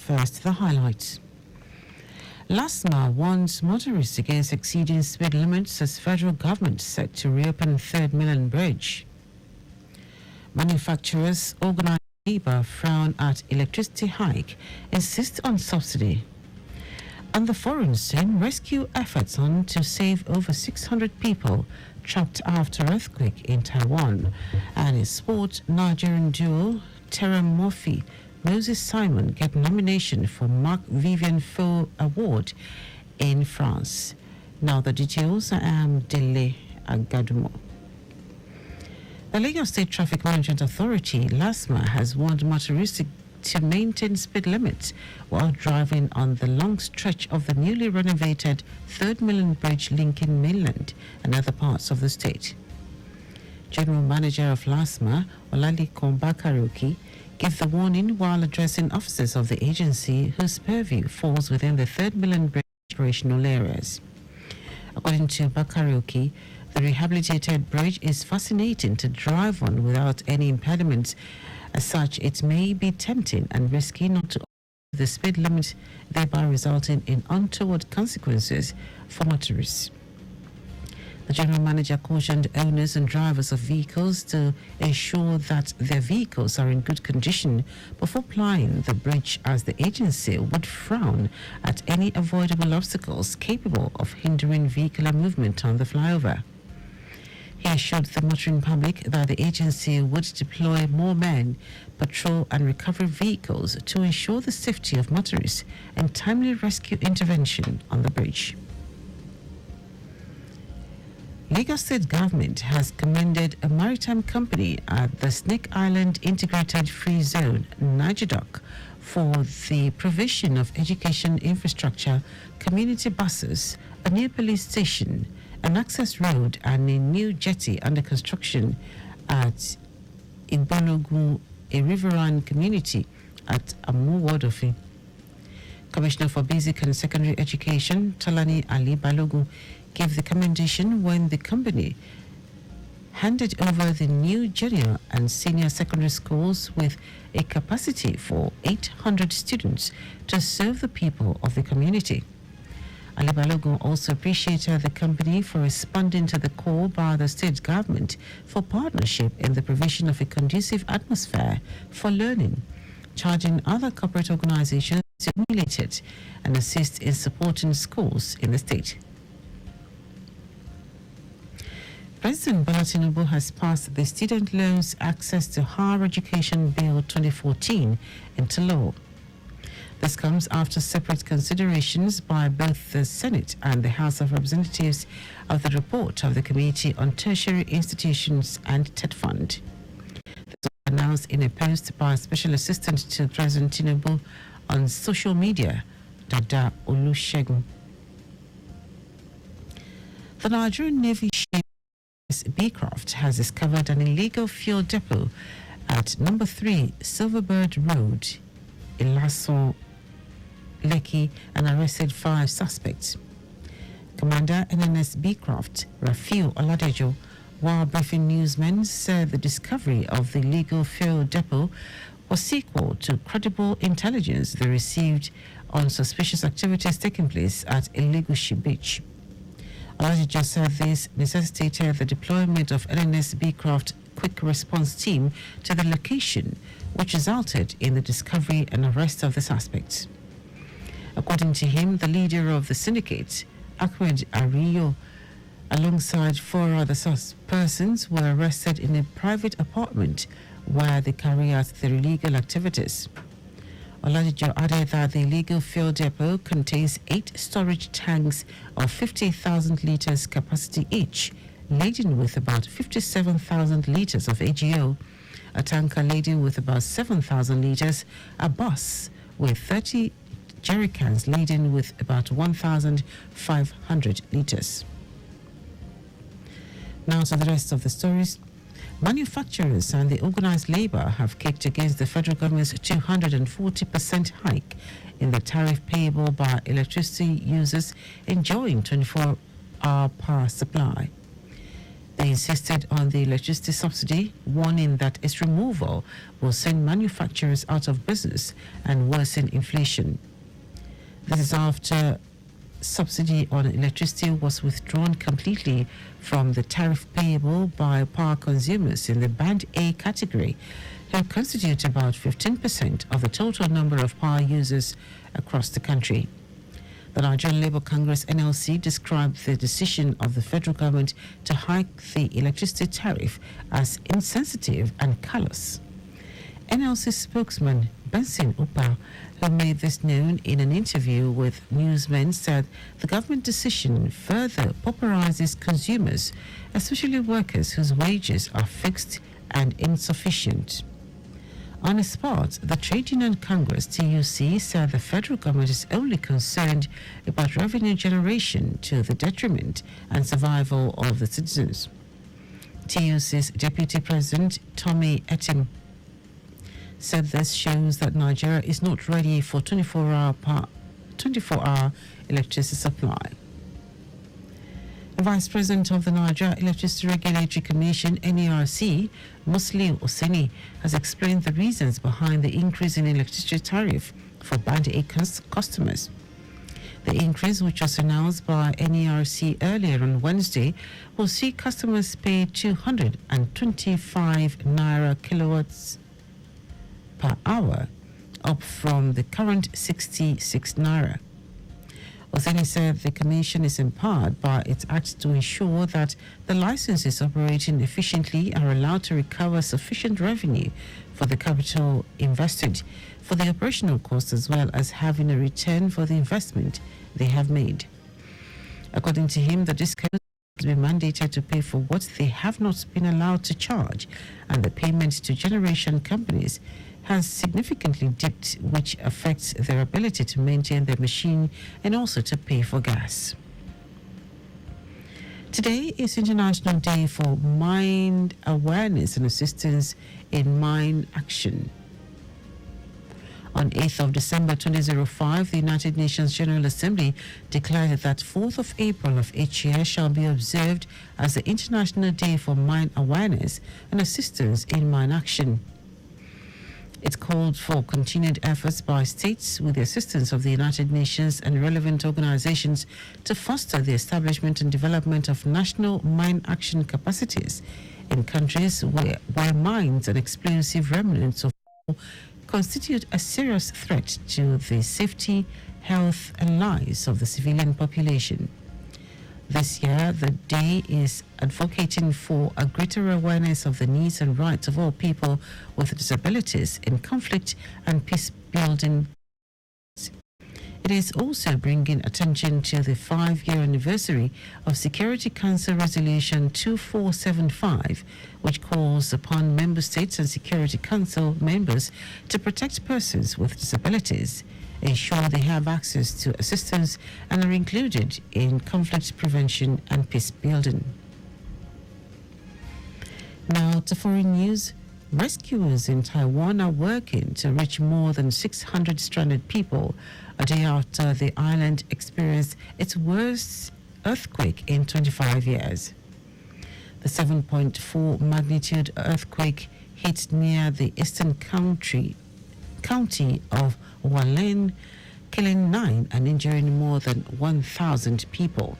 First, the highlights. LASMA warns motorists against exceeding speed limits as federal government set to reopen Third Mainland Bridge. Manufacturers, organized labor frown at electricity hike, insist on subsidy. And the foreign send rescue efforts on to save over 600 people trapped after earthquake in Taiwan. And in sport, Nigerian duo Terra Murphy Moses Simon get nomination for Marc Vivian Faux Award in France. Now the details. I am Dele Agadumo. The Lagos State Traffic Management Authority, LASMA, has warned motorists to maintain speed limits while driving on the long stretch of the newly renovated Third Mainland Bridge linking mainland and other parts of the state. General Manager of LASMA, Olalekan Bakaroki, gave the warning while addressing officers of the agency whose purview falls within the Third Mainland Bridge operational areas. According to Bakaroki, the rehabilitated bridge is fascinating to drive on without any impediments. As such, it may be tempting and risky not to obey the speed limit, thereby resulting in untoward consequences for motorists. The General Manager cautioned owners and drivers of vehicles to ensure that their vehicles are in good condition before plying the bridge, as the agency would frown at any avoidable obstacles capable of hindering vehicular movement on the flyover. He assured the motoring public that the agency would deploy more men, patrol and recovery vehicles to ensure the safety of motorists and timely rescue intervention on the bridge. Lagos State Government has commended a maritime company at the Snake Island Integrated Free Zone, Nigedoc, for the provision of education infrastructure, community buses, a new police station, an access road, and a new jetty under construction at Igbologun, a riverine community at Amuwodofi. Commissioner for Basic and Secondary Education, Tolani Ali Balogun, gave the commendation when the company handed over the new junior and senior secondary schools with a capacity for 800 students to serve the people of the community. Ali Balogun also appreciated the company for responding to the call by the state government for partnership in the provision of a conducive atmosphere for learning, charging other corporate organizations to emulate it and assist in supporting schools in the state. President Bola Tinubu has passed the Student Loans Access to Higher Education Bill 2014 into law. This comes after separate considerations by both the Senate and the House of Representatives of the report of the Committee on Tertiary Institutions and TED Fund. This was announced in a post by Special Assistant to President Tinubu on social media, Dada Olusegun. The Nigerian Navy ship Beecroft has discovered an illegal fuel depot at number 3 Silverbird Road, Ilaso, Lekki, and arrested 5 suspects. Commander NNS Beecroft, Rafiu Oladejo, while briefing newsmen, said the discovery of the illegal fuel depot was sequel to credible intelligence they received on suspicious activities taking place at Elegushi Beach. Oladejo said this necessitated the deployment of NNS Beecroft Quick Response Team to the location, which resulted in the discovery and arrest of the suspects. According to him, the leader of the syndicate, Ahmed Ariyo, alongside 4 other persons, were arrested in a private apartment where they carry out their illegal activities. Oladejo added that the illegal fuel depot contains 8 storage tanks of 50,000 litres capacity each, laden with about 57,000 litres of AGO, a tanker laden with about 7,000 litres, a bus with 30 jerrycans laden with about 1,500 litres. Now to the rest of the stories. Manufacturers and the organized labor have kicked against the federal government's 240% hike in the tariff payable by electricity users enjoying 24-hour power supply. They insisted on the electricity subsidy, warning that its removal will send manufacturers out of business and worsen inflation. This is after subsidy on electricity was withdrawn completely from the tariff payable by power consumers in the Band A category, who constitute about 15% of the total number of power users across the country. The Nigerian Labour Congress (NLC) described the decision of the federal government to hike the electricity tariff as insensitive and callous. NLC spokesman Benson Upa, who made this known in an interview with newsmen, said the government decision further pauperizes consumers, especially workers whose wages are fixed and insufficient. On its part, the Trade Union Congress (TUC) said the federal government is only concerned about revenue generation to the detriment and survival of the citizens. TUC's Deputy President Tommy Etim said this shows that Nigeria is not ready for 24-hour electricity supply. The Vice President of the Nigeria Electricity Regulatory Commission (NERC), Muslim Oseni, has explained the reasons behind the increase in electricity tariff for Band A customers. The increase, which was announced by NERC earlier on Wednesday, will see customers pay 225 naira kilowatts per hour, up from the current 66 naira. Oseni said the Commission is empowered by its act to ensure that the licenses operating efficiently are allowed to recover sufficient revenue for the capital invested, for the operational costs, as well as having a return for the investment they have made. According to him, the discount has been mandated to pay for what they have not been allowed to charge, and the payment to generation companies has significantly dipped, which affects their ability to maintain their machine and also to pay for gas. Today is International Day for Mine Awareness and Assistance in Mine Action. On 8th of December 2005, the United Nations General Assembly declared that 4th of April of each year shall be observed as the International Day for Mine Awareness and Assistance in Mine Action. It called for continued efforts by states with the assistance of the United Nations and relevant organizations to foster the establishment and development of national mine action capacities in countries where mines and explosive remnants of war constitute a serious threat to the safety, health, and lives of the civilian population. This year, the day is advocating for a greater awareness of the needs and rights of all people with disabilities in conflict and peace building. It is also bringing attention to the 5-year anniversary of Security Council Resolution 2475, which calls upon member states and Security Council members to protect persons with disabilities, ensure they have access to assistance, and are included in conflict prevention and peace building. Now to foreign news. Rescuers in Taiwan are working to reach more than 600 stranded people a day after the island experienced its worst earthquake in 25 years. The 7.4 magnitude earthquake hit near the eastern county of Hualien, killing 9 and injuring more than 1,000 people.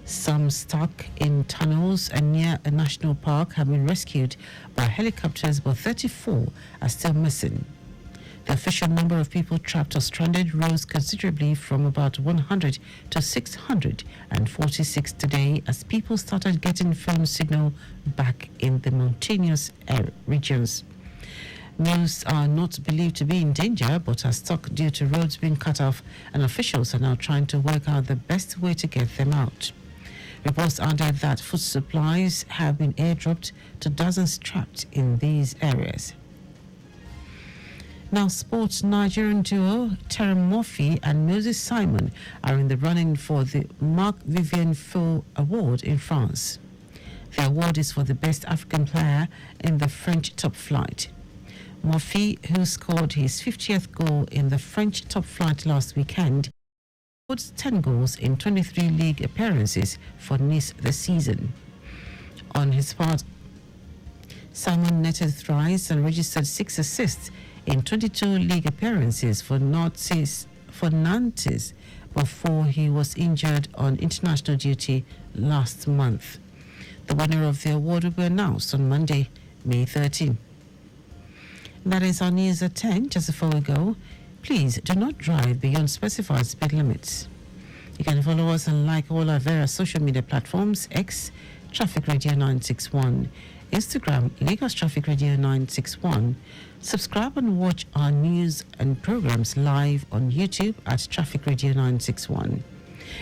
Some stuck in tunnels and near a national park have been rescued by helicopters, but 34 are still missing. The official number of people trapped or stranded rose considerably from about 100 to 646 today as people started getting phone signal back in the mountainous regions. Most are not believed to be in danger but are stuck due to roads being cut off, and officials are now trying to work out the best way to get them out. Reports added that food supplies have been airdropped to dozens trapped in these areas. Now, sports. Nigerian duo Terem Murphy and Moses Simon are in the running for the Marc Vivien Foe Award in France. The award is for the best African player in the French top flight. Murphy, who scored his 50th goal in the French top flight last weekend, scored 10 goals in 23 league appearances for Nice this season. On his part, Simon netted thrice and registered 6 assists in 22 league appearances for Nantes before he was injured on international duty last month. The winner of the award will be announced on Monday, May 13. That is our news at 10. Just before we go, please do not drive beyond specified speed limits. You can follow us and like all our various social media platforms: X, Traffic Radio 961, Instagram, Lagos Traffic Radio 961. Subscribe and watch our news and programs live on YouTube at Traffic Radio 961.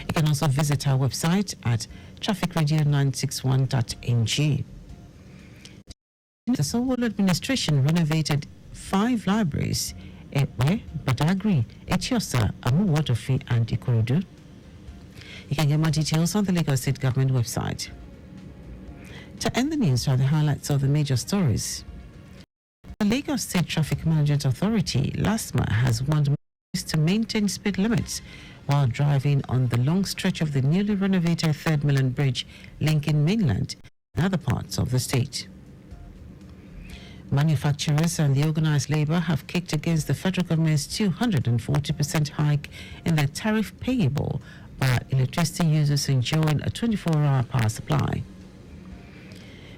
You can also visit our website at trafficradio961.ng. The Sowolo administration renovated 5 libraries: Epe, Badagry, Etiosa, Amuwodofi, and Ikorodu. You can get more details on the Lagos State Government website. To end the news are the highlights of the major stories. The Lagos State Traffic Management Authority, LASTMA, has warned motorists to maintain speed limits while driving on the long stretch of the newly renovated 3rd Mainland Bridge linking mainland and other parts of the state. Manufacturers and the organized labor have kicked against the federal government's 240% hike in the tariff payable by electricity users enjoying a 24-hour power supply.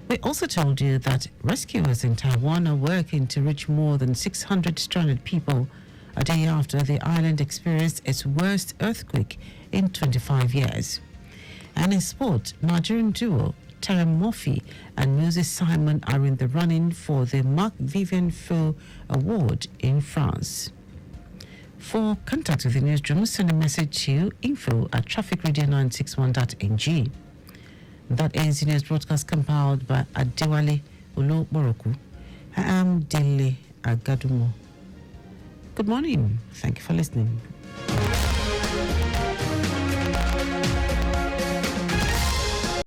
We also told you that rescuers in Taiwan are working to reach more than 600 stranded people a day after the island experienced its worst earthquake in 25 years. And in sport, Nigerian duo Terem Murphy and Moses Simon are in the running for the Marc Vivien Foe Award in France. For contact with the newsroom, send a message to info@trafficradio961.ng. That ends the news broadcast compiled by Adewale Oloboroku. I am Dele Agadumo. Good morning. Thank you for listening.